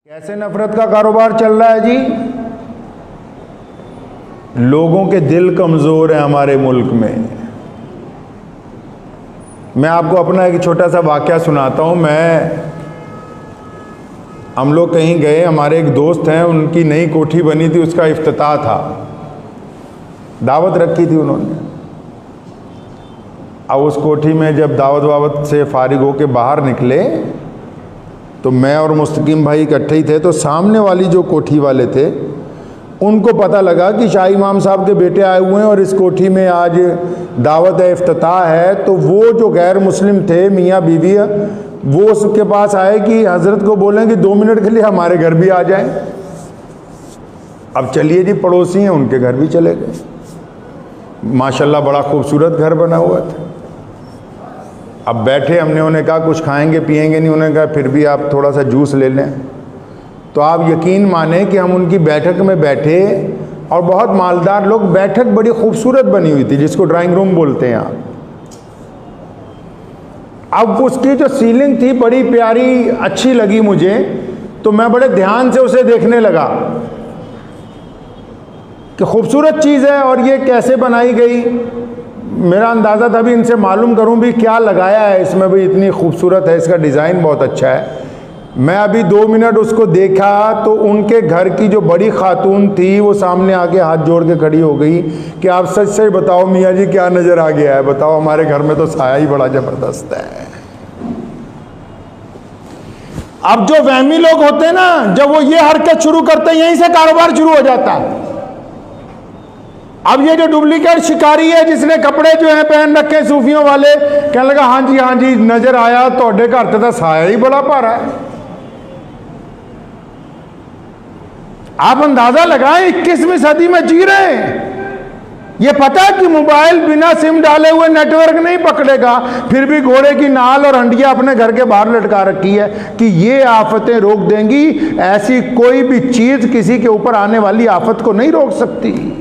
कैसे नफरत का कारोबार चल रहा है जी? लोगों के दिल कमजोर हैं हमारे मुल्क में। मैं आपको अपना एक छोटा सा वाकया सुनाता हूं। हम लोग कहीं गए, हमारे एक दोस्त हैं, उनकी नई कोठी बनी थी, उसका इफ्तिताह था, दावत रखी थी उन्होंने। अब उस कोठी में जब दावत से फारिग होके बाहर निकले तो मैं और मुस्तकीम भाई इकट्ठे ही थे। तो सामने वाली जो कोठी वाले थे उनको पता लगा कि शाह इमाम साहब के बेटे आए हुए हैं और इस कोठी में आज दावत इफ्तिताह है। तो वो जो गैर मुस्लिम थे, मियाँ बीवी, वो उसके पास आए कि हज़रत को बोलें कि 2 मिनट के लिए हमारे घर भी आ जाएं। अब चलिए जी, पड़ोसी हैं, उनके घर भी चले गए। माशाल्लाह बड़ा खूबसूरत घर बना हुआ था। अब बैठे, हमने उन्हें कहा कुछ खाएंगे पिएंगे नहीं, उन्होंने कहा फिर भी आप थोड़ा सा जूस ले लें। तो आप यकीन माने कि हम उनकी बैठक में बैठे और बहुत मालदार लोग, बैठक बड़ी खूबसूरत बनी हुई थी जिसको ड्राइंग रूम बोलते हैं आप। अब उसकी जो सीलिंग थी बड़ी प्यारी, अच्छी लगी मुझे, तो मैं बड़े ध्यान से उसे देखने लगा कि खूबसूरत चीज़ है और ये कैसे बनाई गई। मेरा अंदाज़ा था भी इनसे मालूम करूं भी क्या लगाया है इसमें, भी इतनी खूबसूरत है, इसका डिज़ाइन बहुत अच्छा है। मैं अभी 2 मिनट उसको देखा तो उनके घर की जो बड़ी खातून थी वो सामने आके हाथ जोड़ के खड़ी हो गई कि आप सच सच बताओ मियाँ जी क्या नज़र आ गया है, बताओ, हमारे घर में तो साया ही बड़ा ज़बरदस्त है। अब जो वहमी लोग होते हैं ना, जब वो ये हरकत शुरू करते हैं यहीं से कारोबार शुरू हो जाता है। अब ये जो डुप्लीकेट शिकारी है जिसने कपड़े जो है पहन रखे सूफियों वाले, कहने लगा हाँ जी नजर आया तोड़े घर तो साया ही बड़ा भारा है। आप अंदाजा लगाएं 21वीं सदी में जी रहे हैं। ये पता है कि मोबाइल बिना सिम डाले हुए नेटवर्क नहीं पकड़ेगा, फिर भी घोड़े की नाल और हंडिया अपने घर के बाहर लटका रखी है कि ये आफतें रोक देंगी। ऐसी कोई भी चीज किसी के ऊपर आने वाली आफत को नहीं रोक सकती।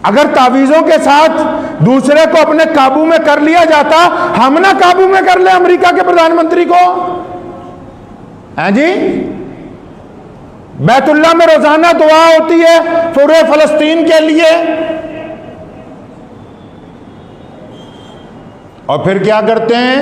अगर तावीज़ों के साथ दूसरे को अपने काबू में कर लिया जाता, हम ना काबू में कर ले अमेरिका के प्रधानमंत्री को, हैं जी? बैतुल्लाह में रोजाना दुआ होती है पूरे फलस्तीन के लिए, और फिर क्या करते हैं?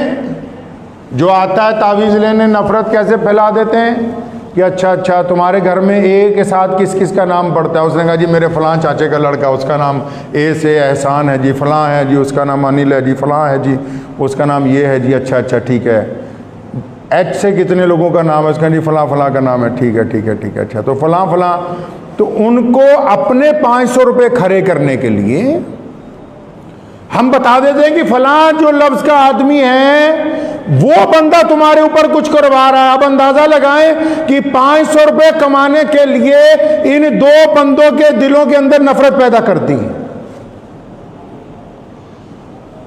जो आता है तावीज़ लेने, नफरत कैसे फैला देते हैं कि अच्छा तुम्हारे घर में ए के साथ किस किस का नाम पड़ता है। उसने कहा जी मेरे फलां चाचे का लड़का, उसका नाम ए से एहसान है जी, फलां है जी, उसका नाम अनिल है जी, फलां है जी, उसका नाम ये है जी, अच्छा ठीक है। एच से कितने लोगों का नाम है? उसका जी फलां का नाम है, ठीक है, अच्छा तो फलां। तो उनको अपने 500 रुपये खरे करने के लिए हम बता देते हैं कि फलां जो लफ्ज़ का आदमी है वो बंदा तुम्हारे ऊपर कुछ करवा रहा है। अब अंदाजा लगाएं कि 500 रुपये कमाने के लिए इन 2 बंदों के दिलों के अंदर नफरत पैदा कर दी।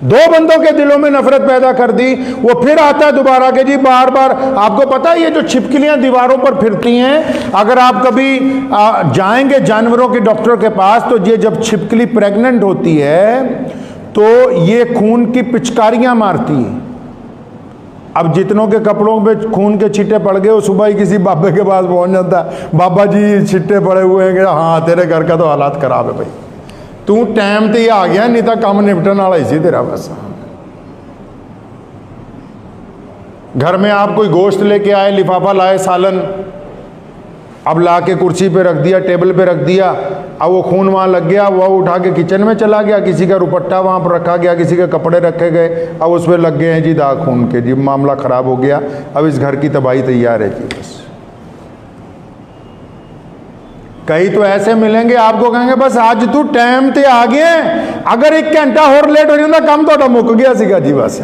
2 बंदों के दिलों में नफरत पैदा कर दी। वो फिर आता है दोबारा के जी बार बार। आपको पता है ये जो छिपकलियां दीवारों पर फिरती हैं, अगर आप कभी जाएंगे जानवरों के डॉक्टर के पास, तो ये जब छिपकली प्रेग्नेंट होती है तो ये खून की पिचकारियां मारती है। अब जितनों के कपड़ों पे खून के छिट्टे पड़ गए, वो सुबह ही किसी बाबे के पास पहुंच जाता है, बाबा जी छिट्टे पड़े हुए हैं कि हाँ तेरे घर का तो हालात खराब है भाई, तू टाइम ते ही आ गया, नहीं तो काम निपटने वाला इसी तेरा बस। घर में आप कोई गोश्त लेके आए, लिफाफा लाए सालन, अब ला के कुर्सी पे रख दिया, टेबल पे रख दिया, अब वो खून वहाँ लग गया, वह उठा के किचन में चला गया, किसी का दुपट्टा वहाँ पर रखा गया, किसी के कपड़े रखे गए, अब उस पर लग गए हैं जी दाग खून के, जी मामला ख़राब हो गया, अब इस घर की तबाही तैयार है जी। बस कई तो ऐसे मिलेंगे आपको कहेंगे बस आज तू टाइम ते आ गया, अगर 1 घंटा और लेट हो जाता काम तो मुक गया सीगा जी। बस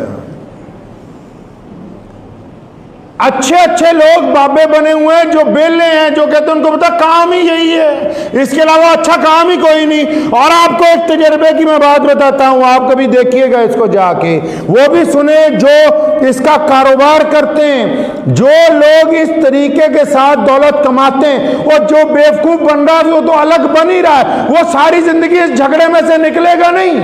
अच्छे लोग बाबे बने हुए हैं जो बेले हैं, जो कहते हैं उनको पता काम ही यही है, इसके अलावा अच्छा काम ही कोई नहीं। और आपको एक तजर्बे की मैं बात बताता हूं, आप कभी देखिएगा इसको जाके, वो भी सुने जो इसका कारोबार करते हैं, जो लोग इस तरीके के साथ दौलत कमाते हैं, और जो बेवकूफ बन रहा है वो तो अलग बन ही रहा है, वो सारी जिंदगी इस झगड़े में से निकलेगा नहीं।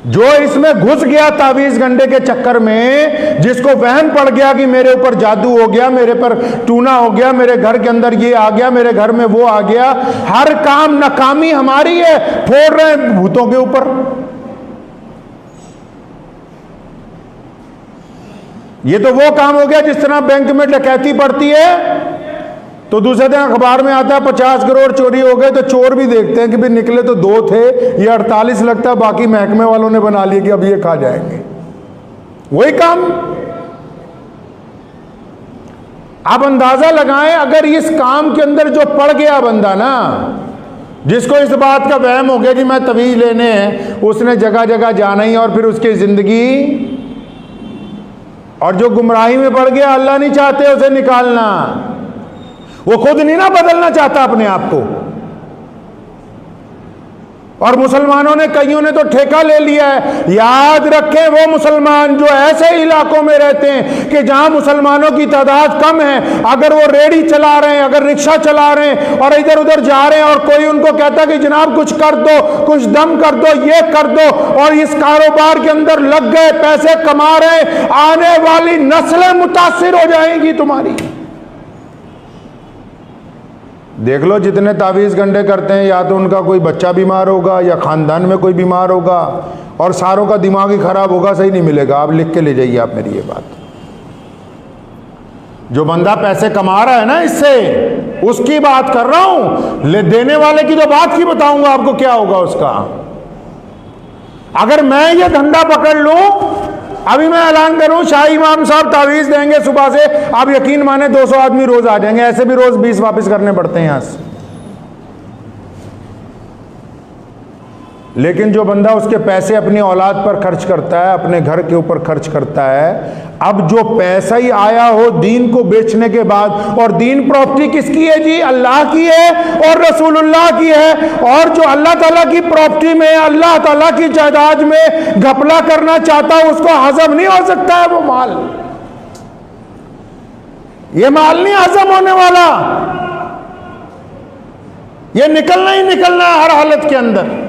जो इसमें घुस गया तावीज गंडे के चक्कर में, जिसको वहम पड़ गया कि मेरे ऊपर जादू हो गया, मेरे पर टूना हो गया, मेरे घर के अंदर ये आ गया, मेरे घर में वो आ गया, हर काम नाकामी हमारी है, फोड़ रहे हैं भूतों के ऊपर। ये तो वो काम हो गया जिस तरह बैंक में डकैती पड़ती है तो दूसरे दिन अखबार में आता है 50 करोड़ चोरी हो गए, तो चोर भी देखते हैं कि भी निकले तो 2 थे, ये 48 लगता है, बाकी महकमे वालों ने बना लिया कि अब ये खा जाएंगे। वही काम। आप अंदाजा लगाएं, अगर इस काम के अंदर जो पड़ गया बंदा ना, जिसको इस बात का वहम हो गया कि मैं तवीज लेने हैं, उसने जगह जगह जाना ही, और फिर उसकी जिंदगी, और जो गुमराही में पड़ गया, अल्लाह नहीं चाहते उसे निकालना, वो खुद नहीं ना बदलना चाहता अपने आप को। और मुसलमानों ने, कईयों ने तो ठेका ले लिया है। याद रखें, वो मुसलमान जो ऐसे इलाकों में रहते हैं कि जहां मुसलमानों की तादाद कम है, अगर वो रेड़ी चला रहे हैं, अगर रिक्शा चला रहे हैं और इधर उधर जा रहे हैं, और कोई उनको कहता कि जनाब कुछ कर दो, कुछ दम कर दो, ये कर दो, और इस कारोबार के अंदर लग गए, पैसे कमा रहे हैं, आने वाली नस्लें मुतासिर हो जाएंगी तुम्हारी। देख लो, जितने तावीज़ गंडे करते हैं, या तो उनका कोई बच्चा बीमार होगा या ख़ानदान में कोई बीमार होगा, और सारों का दिमाग ही ख़राब होगा, सही नहीं मिलेगा। आप लिख के ले जाइए आप मेरी ये बात। जो बंदा पैसे कमा रहा है ना इससे, उसकी बात कर रहा हूं। ले देने वाले की तो बात ही बताऊंगा आपको क्या होगा उसका। अगर मैं ये धंधा पकड़ लूं, अभी मैं ऐलान करूं, शाही इमाम साहब तावीज़ देंगे सुबह से, आप यकीन माने 200 आदमी रोज आ जाएंगे। ऐसे भी रोज 20 वापस करने पड़ते हैं यहां से। लेकिन जो बंदा उसके पैसे अपनी औलाद पर खर्च करता है, अपने घर के ऊपर खर्च करता है, अब जो पैसा ही आया हो दीन को बेचने के बाद, और दीन प्रॉपर्टी किसकी है जी? अल्लाह की है और रसूलुल्लाह की है। और जो अल्लाह ताला की प्रॉपर्टी में, अल्लाह ताला की जायदाद में घपला करना चाहता है, उसको हजम नहीं हो सकता है वो माल। ये माल नहीं हजम होने वाला, ये निकलना ही निकलना है हर हालत के अंदर।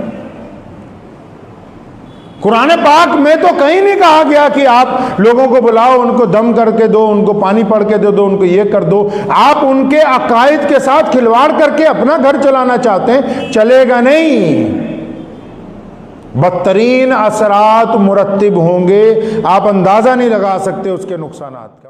कुरान पाक में तो कहीं नहीं कहा गया कि आप लोगों को बुलाओ, उनको दम करके दो, उनको पानी पड़ के दे दो, उनको ये कर दो। आप उनके अकायद के साथ खिलवाड़ करके अपना घर चलाना चाहते हैं, चलेगा नहीं। बदतरीन असरात मुरत्तिब होंगे, आप अंदाजा नहीं लगा सकते उसके नुकसानात का।